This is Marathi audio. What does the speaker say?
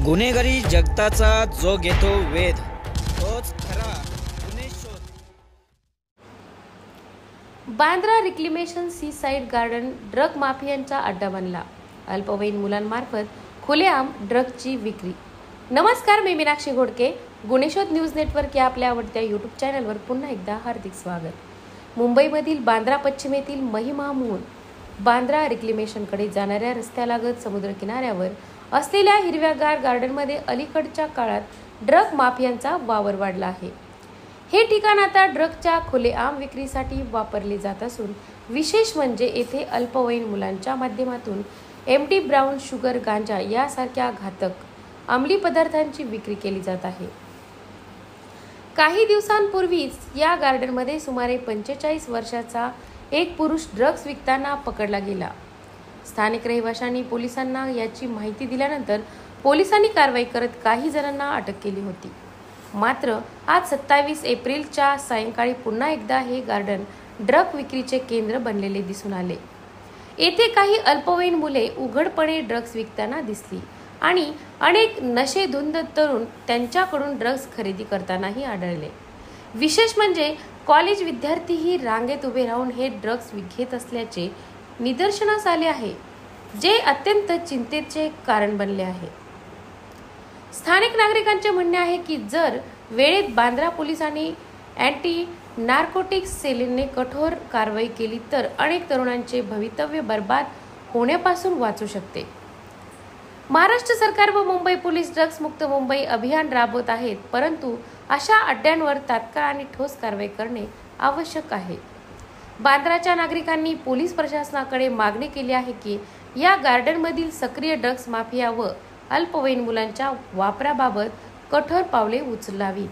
गुन्हेगारी जगताचा जो घेतो वेध तोच खरा गुन्हे शोध। Bandra reclamation sea side garden drug माफियांचा अड्डा बनला। अल्पवयीन मुलांमार्फत खुलेआम ड्रगची विक्री। नमस्कार, मी मीनाक्षी घोडके। गुन्हे शोध न्यूज नेटवर्क या आपल्या आवडत्या यूट्यूब चॅनलवर पुन्हा एकदा हार्दिक स्वागत। मुंबईमधील बांद्रा पश्चिमेतील महिमामून बांद्रा रिक्लेमेशनकडे जाणाऱ्या रस्त्यालगत समुद्र किनाऱ्यावर असलेल्या हिरव्यागार गार्डनमध्ये अलीकडच्या काळात ड्रग माफियांचा वावर वाढला आहे। हे ठिकाण आता ड्रगच्या खुलेआम विक्रीसाठी वापरले जात असून विशेष म्हणजे येथे अल्पवयीन मुलांच्या माध्यमातून एमडी ब्राउन शुगर गांजा यासारख्या घातक अंमली पदार्थांची विक्री केली जात आहे। काही दिवसांपूर्वीच या गार्डनमध्ये सुमारे 45 वर्षाचा एक पुरुष ड्रग्ज विकताना पकडला गेला। स्थानिक रहिवाशांनी पोलिसांना याची माहिती दिल्यानंतर पोलिसांनी कारवाई करत काही जणांना अटक केली होती। मात्र आज 27 एप्रिलच्या सायंकाळी पुन्हा एकदा हे गार्डन ड्रग विक्रीचे केंद्र बनलेले दिसून आले। येथे काही अल्पवयीन मुले उघडपणे ड्रग्ज विकताना दिसली आणि अनेक नशेधुंद तरुण त्यांच्याकडून ड्रग्ज खरेदी करतानाही आढळले। विशेष म्हणजे कॉलेज विद्यार्थीही रांगेत उभे राहून हे ड्रग्ज घेत असल्याचे निदर्शनास आले आहे, जे अत्यंत चिंतेचे कारण बनले आहे। स्थानिक नागरिकांचे म्हणणे आहे की जर वेळेत बांद्रा पोलिसांनी अँटी नार्कोटिक्स सेलने कठोर कारवाई केली तर अनेक तरुणांचे भवितव्य बर्बाद होण्यापासून वाचू शकते। महाराष्ट्र सरकार व मुंबई पोलीस ड्रग्ज मुक्त मुंबई अभियान राबवत आहेत, परंतु अशा अड्ड्यांवर तात्काळ आणि ठोस कारवाई करणे आवश्यक आहे। बांद्राच्या नागरिकांनी पोलीस प्रशासनाकडे मागणी केली आहे की या गार्डनमधील सक्रिय ड्रग्ज माफिया व अल्पवयीन मुलांच्या वापराबाबत कठोर पावले उचलावीत।